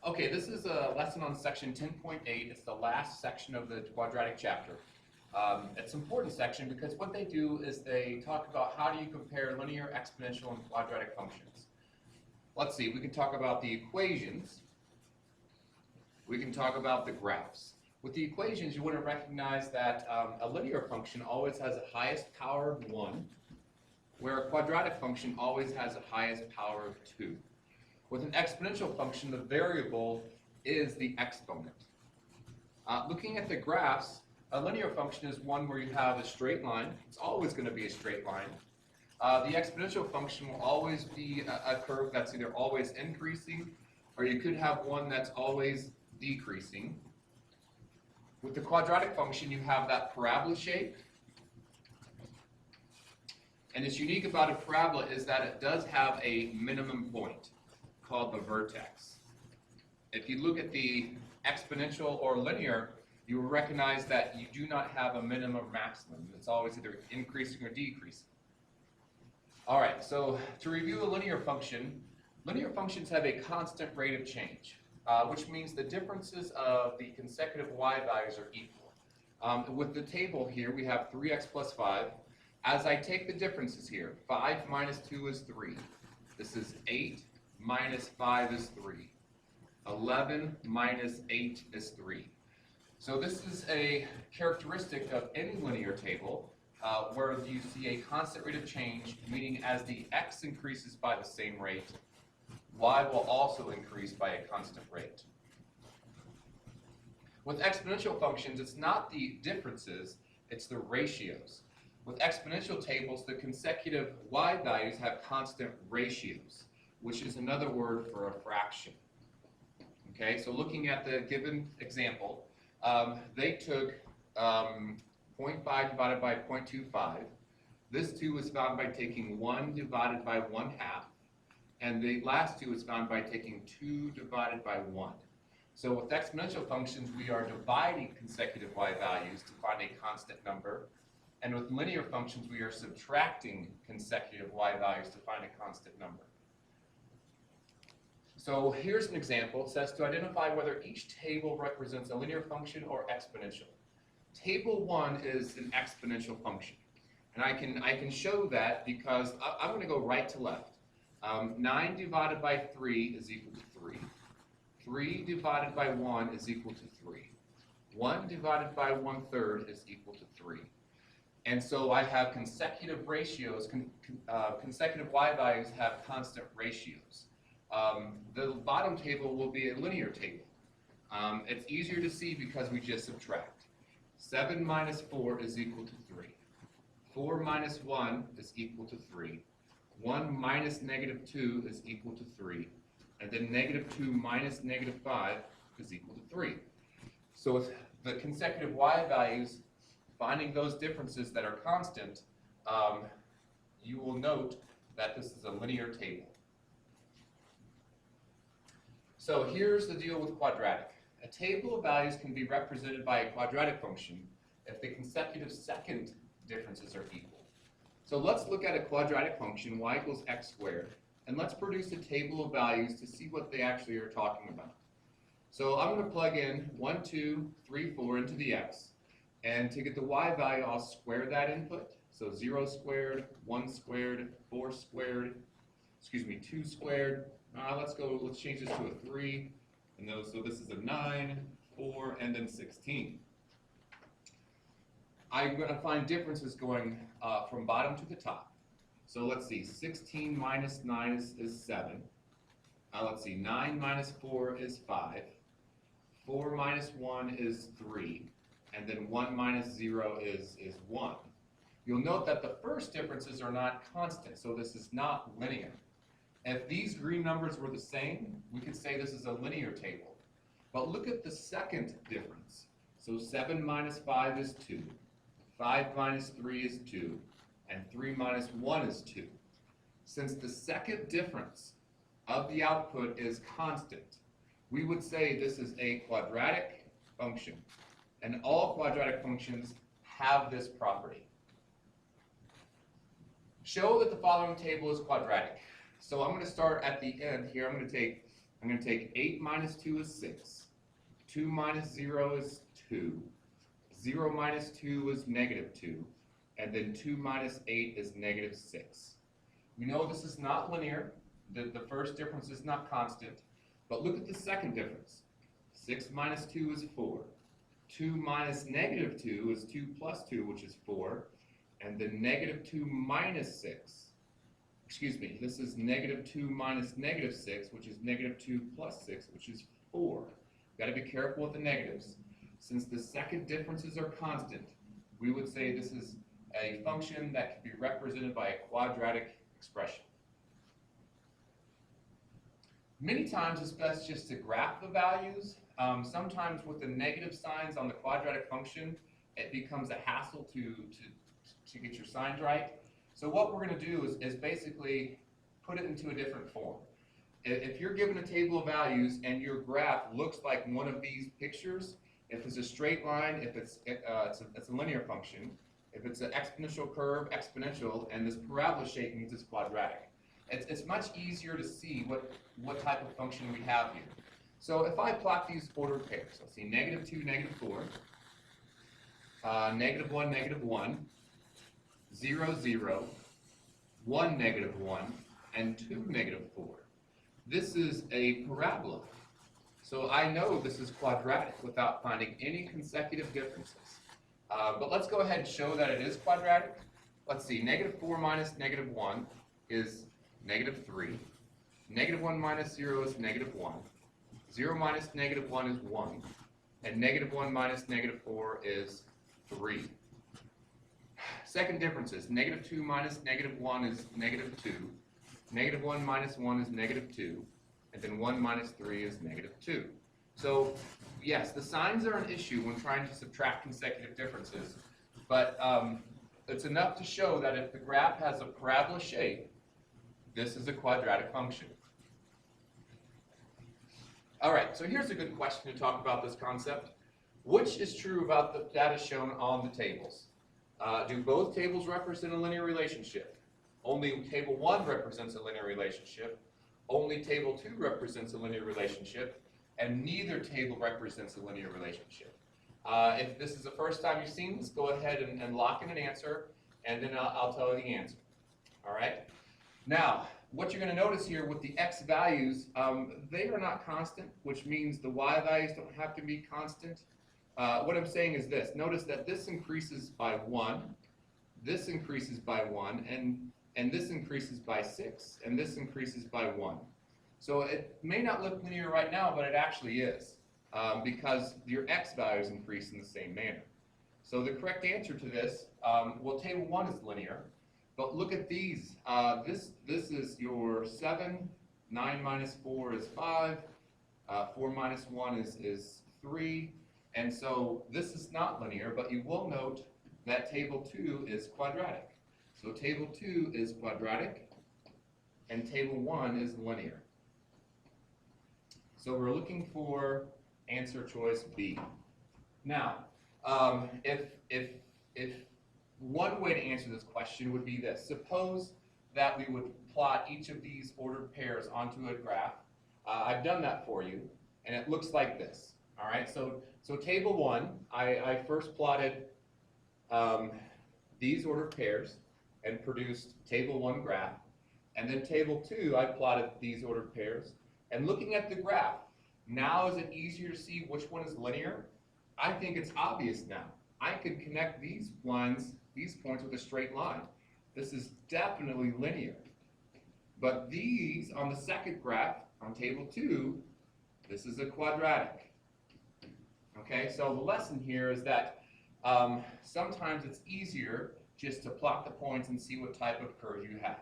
Okay, this is a lesson on section 10.8. It's the last section of the quadratic chapter. It's an important section because what they do is they talk about how do you compare linear, exponential, and quadratic functions. Let's see, we can talk about the equations. We can talk about the graphs. With the equations, you want to recognize that a linear function always has a highest power of 1, where a quadratic function always has a highest power of 2. With an exponential function, the variable is the exponent. Looking at the graphs, a linear function is one where you have a straight line. It's always going to be a straight line. The exponential function will always be a curve that's either always increasing, or you could have one that's always decreasing. With the quadratic function, you have that parabola shape. And what's unique about a parabola is that it does have a minimum point called the vertex. If you look at the exponential or linear, you will recognize that you do not have a minimum or maximum. It's always either increasing or decreasing. All right, so to review a linear function, linear functions have a constant rate of change, which means the differences of the consecutive y values are equal. With the table here, we have 3x plus 5. As I take the differences here, 5 minus 2 is 3. This is 8 minus 5 is 3. 11 minus 8 is 3. So this is a characteristic of any linear table where you see a constant rate of change, meaning as the x increases by the same rate, y will also increase by a constant rate. With exponential functions, it's not the differences, it's the ratios. With exponential tables, the consecutive y values have constant ratios, which is another word for a fraction. Okay, so looking at the given example, they took 0.5 divided by 0.25. This 2 was found by taking 1 divided by 1/2. And the last 2 was found by taking 2 divided by 1. So with exponential functions, we are dividing consecutive y values to find a constant number. And with linear functions, we are subtracting consecutive y values to find a constant number. So here's an example. It says to identify whether each table represents a linear function or exponential. Table 1 is an exponential function. And I can show that because I'm going to go right to left. 9 divided by 3 is equal to 3. 3 divided by 1 is equal to 3. 1 divided by 1/3 is equal to 3. And so I have consecutive ratios, consecutive y values have constant ratios. The bottom table will be a linear table. It's easier to see because we just subtract. 7 minus 4 is equal to 3. 4 minus 1 is equal to 3. 1 minus -2 is equal to 3. And then -2 minus -5 is equal to 3. So with the consecutive y values, finding those differences that are constant, you will note that this is a linear table. So here's the deal with quadratic. A table of values can be represented by a quadratic function if the consecutive second differences are equal. So let's look at a quadratic function, y equals x squared, and let's produce a table of values to see what they actually are talking about. So I'm going to plug in 1, 2, 3, 4 into the x, and to get the y value, I'll square that input. So 0 squared, 1 squared, 4 squared, 2 squared. Let's change this to a 3, and so this is a 9, 4, and then 16. I'm going to find differences going from bottom to the top. So let's see, 16 minus 9 is 7. Let's see, 9 minus 4 is 5. 4 minus 1 is 3. And then 1 minus 0 is 1. You'll note that the first differences are not constant, so this is not linear. If these green numbers were the same, we could say this is a linear table. But look at the second difference. So 7 minus 5 is 2. 5 minus 3 is 2, and 3 minus 1 is 2. Since the second difference of the output is constant, we would say this is a quadratic function, and all quadratic functions have this property. Show that the following table is quadratic. So I'm going to start at the end here. I'm going to take I'm going to take 8 minus 2 is 6. 2 minus 0 is 2. 0 minus 2 is negative 2. And then 2 minus 8 is negative 6. We know this is not linear. The first difference is not constant. But look at the second difference. 6 minus 2 is 4. 2 minus negative 2 is 2 plus 2, which is 4. And then negative 2 minus 6. Excuse me, this is negative 2 minus negative 6, which is negative 2 plus 6, which is 4. Got to be careful with the negatives. Since the second differences are constant, we would say this is a function that can be represented by a quadratic expression. Many times it's best just to graph the values. Sometimes with the negative signs on the quadratic function, it becomes a hassle to get your signs right. So what we're going to do is basically put it into a different form. If you're given a table of values and your graph looks like one of these pictures, if it's a straight line, if it's a linear function, if it's an exponential curve, exponential, and this parabola shape means it's quadratic. It's much easier to see what type of function we have here. So if I plot these ordered pairs, let's see, negative 2, negative 4, negative 1, negative 1, 0, 0, 1, negative 1, and 2, negative 4. This is a parabola. So I know this is quadratic without finding any consecutive differences. But let's go ahead and show that it is quadratic. Let's see, negative 4 minus negative 1 is negative 3. Negative 1 minus 0 is negative 1. 0 minus negative 1 is 1. And negative 1 minus negative 4 is 3. Second differences, negative 2 minus negative 1 is negative 2. Negative 1 minus 1 is negative 2. And then 1 minus 3 is negative 2. So, yes, the signs are an issue when trying to subtract consecutive differences. But it's enough to show that if the graph has a parabola shape, this is a quadratic function. All right, so here's a good question to talk about this concept. Which is true about the data shown on the tables? Do both tables represent a linear relationship? Only table 1 represents a linear relationship. Only table 2 represents a linear relationship. And neither table represents a linear relationship. If this is the first time you've seen this, go ahead and lock in an answer, and then I'll tell you the answer. All right? Now, what you're going to notice here with the x values, they are not constant, which means the y values don't have to be constant. What I'm saying is this. Notice that this increases by 1, this increases by 1, and this increases by 6, and this increases by 1. So it may not look linear right now, but it actually is, because your x values increase in the same manner. So the correct answer to this, well, table 1 is linear, but look at these. This is your 7, 9 minus 4 is 5, 4 minus 1 is 3, and so this is not linear, but you will note that table 2 is quadratic. So table 2 is quadratic, and table 1 is linear. So we're looking for answer choice B. Now, if one way to answer this question would be this. Suppose that we would plot each of these ordered pairs onto a graph. I've done that for you, and it looks like this. All right, so table 1, I first plotted these ordered pairs and produced table 1 graph. And then table 2, I plotted these ordered pairs. And looking at the graph, now is it easier to see which one is linear? I think it's obvious now. I could connect these lines, these points with a straight line. This is definitely linear. But these on the second graph, on table 2, this is a quadratic. Okay, so the lesson here is that sometimes it's easier just to plot the points and see what type of curve you have.